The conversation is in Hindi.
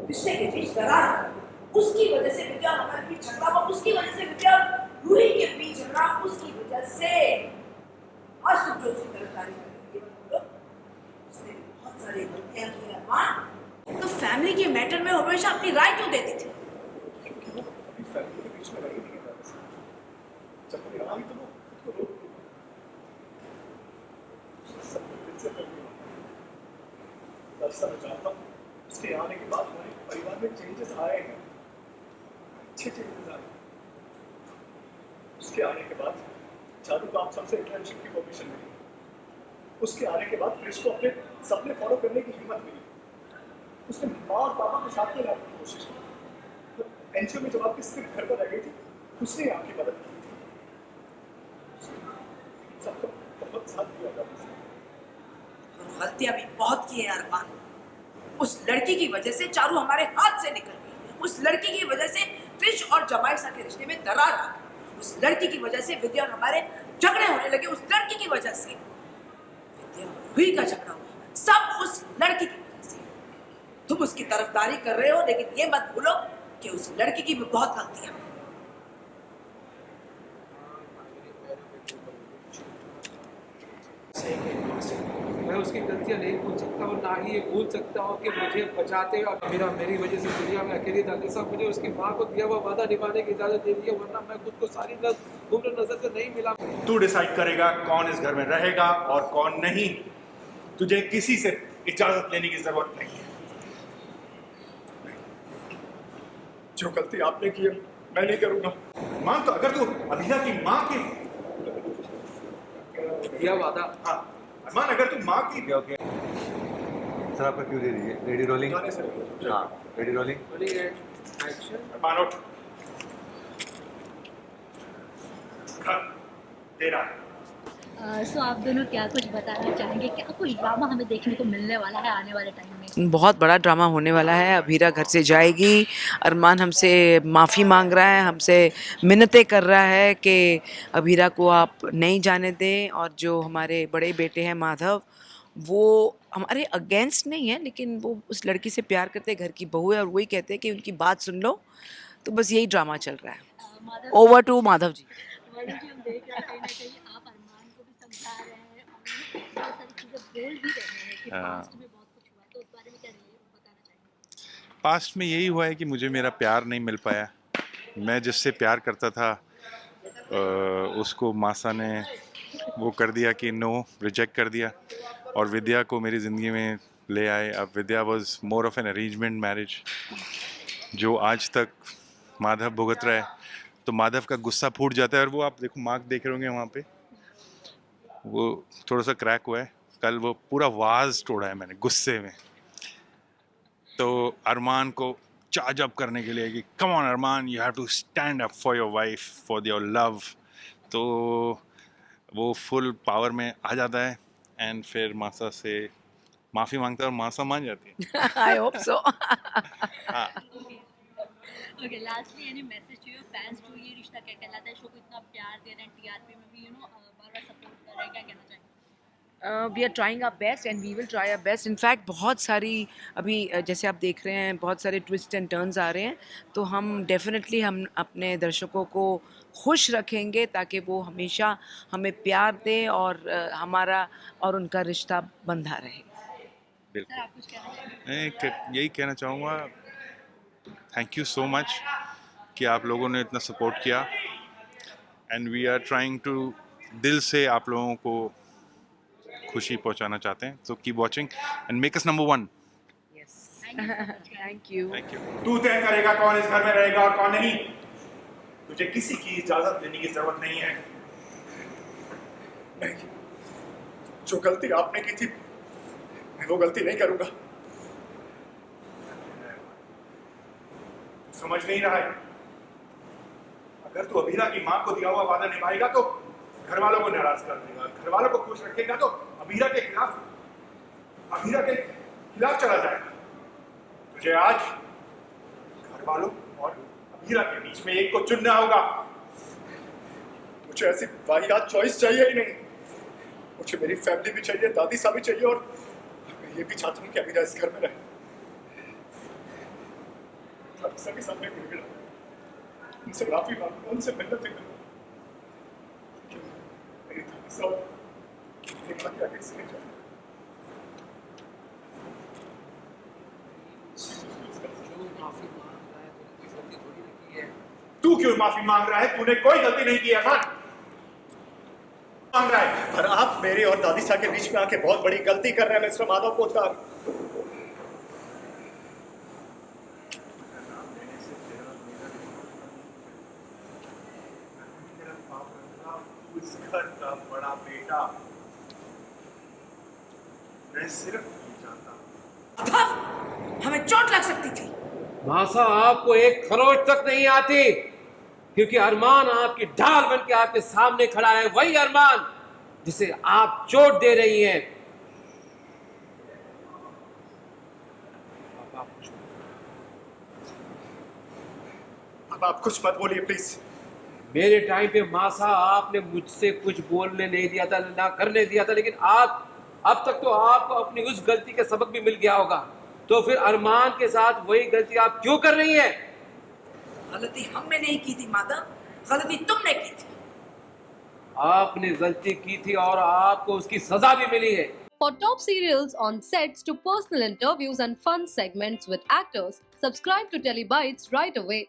रिश्ते के बीच दरार, उसकी वजह से विद्या और हमारे बीच झगड़ा हुआ, उसकी वजह से विद्या और रूही के बीच झगड़ा, उसकी वजह से आज तुम जो उसकी तरफदारी कर रही हो, उसने बहुत सारी गलतियां की अरमान। तो फैमिली के मैटर में हमेशा अपनी राय क्यों देती थी? फैमिली के बीच में रही नहीं है, जब कोई आ तो वो खुद को रोक दरअसल मैं जानता हूँ उसके आने के बाद हमारे परिवार में चेंजेस आए हैं, अच्छे चेंजेस आए। उसके आने के बाद चारू को आप सबसे इंटर्नशिप की परमिशन मिली, उसके आने के बाद क्रिश को अपने सपने फॉलो करने की हिम्मत मिली, उसने माँ और पापा को साथ में लाने की कोशिश की। तो एनजीओ में जब आपकी सिर्फ घर पर रह गई थी, उसने आपकी मदद की थी, सबको बहुत साथ दिया था उसने। गलतियां भी बहुत की है अरमान। उस लड़की की वजह से चारू हमारे हाथ से निकल गई, उस लड़की की वजह से क्रिश और जमाइसा के रिश्ते में दरार आ गई, उस लड़की की वजह से विद्या और हमारे झगड़े होने लगे, उस लड़की की वजह से विद्या और रूही का झगड़ा हुआ, सब उस लड़की की वजह से। तुम उसकी तरफदारी कर रहे हो, लेकिन ये मत भूलो कि उस लड़की की भी बहुत गलतियां हैं। मैं उसकी गलतियाँ नहीं भूल सकता और ना ही ये भूल सकता हूँ कि मुझे बचाते मेरी वजह से दुनिया में अकेली दादी साहब मुझे उसकी माँ को दिया हुआ वादा निभाने की इजाज़त दे दी है, वरना मैं खुद को सारी उम्र नजर से नहीं मिला। तू डिसाइड करेगा कौन इस घर में रहेगा और कौन नहीं। तुझे किसी से इजाजत लेने की जरूरत नहीं है। जो गलती आपने की है मैं नहीं करूंगा। मां, तो अगर तू अभिला की माँ की दिया वादा। हाँ अरमान, अगर तू माँ की ओके सर, आपका क्यों दे दीजिए। Ready rolling. गाने से हाँ रेडी रोलिंग। एक्शन। अरमान उठ, घर तेरा। सो आप दोनों क्या कुछ बताना चाहेंगे, क्या कुछ ड्रामा हमें देखने को मिलने वाला है आने वाले टाइम में? बहुत बड़ा ड्रामा होने वाला है। अभीरा घर से जाएगी, अरमान हमसे माफ़ी मांग रहा है, हमसे मिन्नतें कर रहा है कि अभीरा को आप नहीं जाने दें, और जो हमारे बड़े बेटे हैं माधव, वो हमारे अगेंस्ट नहीं है, लेकिन वो उस लड़की से प्यार करते हैं, घर की बहू है, और वही कहते हैं कि उनकी बात सुन लो। तो बस यही ड्रामा चल रहा है। Over to Madhav ji. माधव जी, हम देख रहे हैं कहीं ना कहीं आप अरमान को भी समझा रहे हैं और बहुत सारी चीज़ें बोल भी रहे हैं कि पास्ट में बहुत कुछ हुआ, तो उस बारे में क्या बताना चाहेंगे? पास्ट में यही हुआ है कि मुझे मेरा प्यार नहीं मिल पाया। मैं जिससे प्यार करता था उसको मासा ने वो कर दिया कि नो, रिजेक्ट कर दिया, और विद्या को मेरी ज़िंदगी में ले आए। अब Vidya was more of an arrangement marriage, जो आज तक माधव भुगत रहा है। तो माधव का गुस्सा फूट जाता है, और वो आप देखो मार्क देख रहे होंगे वहाँ पे, वो थोड़ा सा क्रैक हुआ है। कल वो पूरा वाज तोड़ा है मैंने गुस्से में। तो अरमान को चार्ज अप करने के लिए कि come on Arman, you have to stand up for your wife, for your love. तो वो फुल पावर में आ जाता है, एंड फिर मासा से माफ़ी मांगता है और मासा मान जाती है। I hope so. हाँ, okay, lastly any message to your fans, जो ये रिश्ता क्या कहलाता है शो को इतना प्यार दे रहे हैं, टीआरपी में भी बार-बार सपोर्ट कर रहे हैं, क्या कहना चाहेंगे? We are trying our best and we will try our best. In fact बहुत सारी अभी जैसे आप देख रहे हैं, बहुत सारे ट्विस्ट एंड टर्न्स आ रहे हैं, तो हम डेफिनेटली हम अपने दर्शकों को खुश रखेंगे, ताकि वो हमेशा हमें प्यार दें और हमारा और उनका रिश्ता बंधा रहे। सर, आप कुछ कहना चाहेंगे? मैं यही कहना चाहूँगा, थैंक यू सो मच कि आप लोगों ने इतना सपोर्ट किया, and we are trying to, दिल से आप लोगों को खुशी पहुंचाना चाहते हैं। So keep watching and make us number 1। Yes, thank you. Thank you. तू तय करेगा कौन इस घर में रहेगा और कौन नहीं। तुझे किसी की इजाजत लेने की जरूरत नहीं है। नहीं, जो गलती आपने की थी मैं वो गलती नहीं करूंगा। समझ नहीं रहा है, अगर तू अभीरा की माँ को दिया हुआ वादा निभाएगा तो घर वालों को नाराज कर देगा, घर वालों को खुश रखेगा तो अभीरा के खिलाफ चला जाएगा। तुझे आज घर वालों और अभीरा के बीच में एक को चुनना होगा। मुझे ऐसी वाहियात चॉइस चाहिए ही नहीं। मुझे मेरी फैमिली भी चाहिए, दादी साहब भी चाहिए, और मैं ये भी चाहता हूँ कि अभीरा इस घर में रहे। सबके सामने गिड़गिड़ा, उनसे माफी मांगूंगा, उनसे मिन्नत भी करूंगा। मेरी दादी साहब एक बात आगे इसलिए जाए। जो माफी मांग रहा है तूने कोई गलती थोड़ी ना की है। तू क्यों माफी मांग रहा है? तूने कोई गलती नहीं की अरमान। मांग रहा है, पर आप मेरे और दादी साहब के बीच में आके बहुत बड़ी गलती कर रहे हैं मिस्टर माधव पोद्दार। उस घर का बड़ा बेटा, मैं सिर्फ ये चाहता हमें चोट लग सकती थी। मासा आपको एक खरोच तक नहीं आती, क्योंकि अरमान आपकी ढाल बन के आपके सामने खड़ा है, वही अरमान जिसे आप चोट दे रही हैं। अब आप कुछ मत बोलिए प्लीज। मेरे टाइम पे मासा आपने मुझसे कुछ बोलने नहीं दिया था, ना करने दिया था, लेकिन आप अब तक तो आपको अपनी उस गलती का सबक भी मिल गया होगा, तो फिर अरमान के साथ वही गलती आप क्यों कर रही हैं? गलती हमने नहीं की थी माधव, गलती तुमने की थी। आपने गलती की थी और आपको उसकी सजा भी मिली है। For top serials on sets to personal interviews and fun segments with actors, subscribe to Telebytes right away.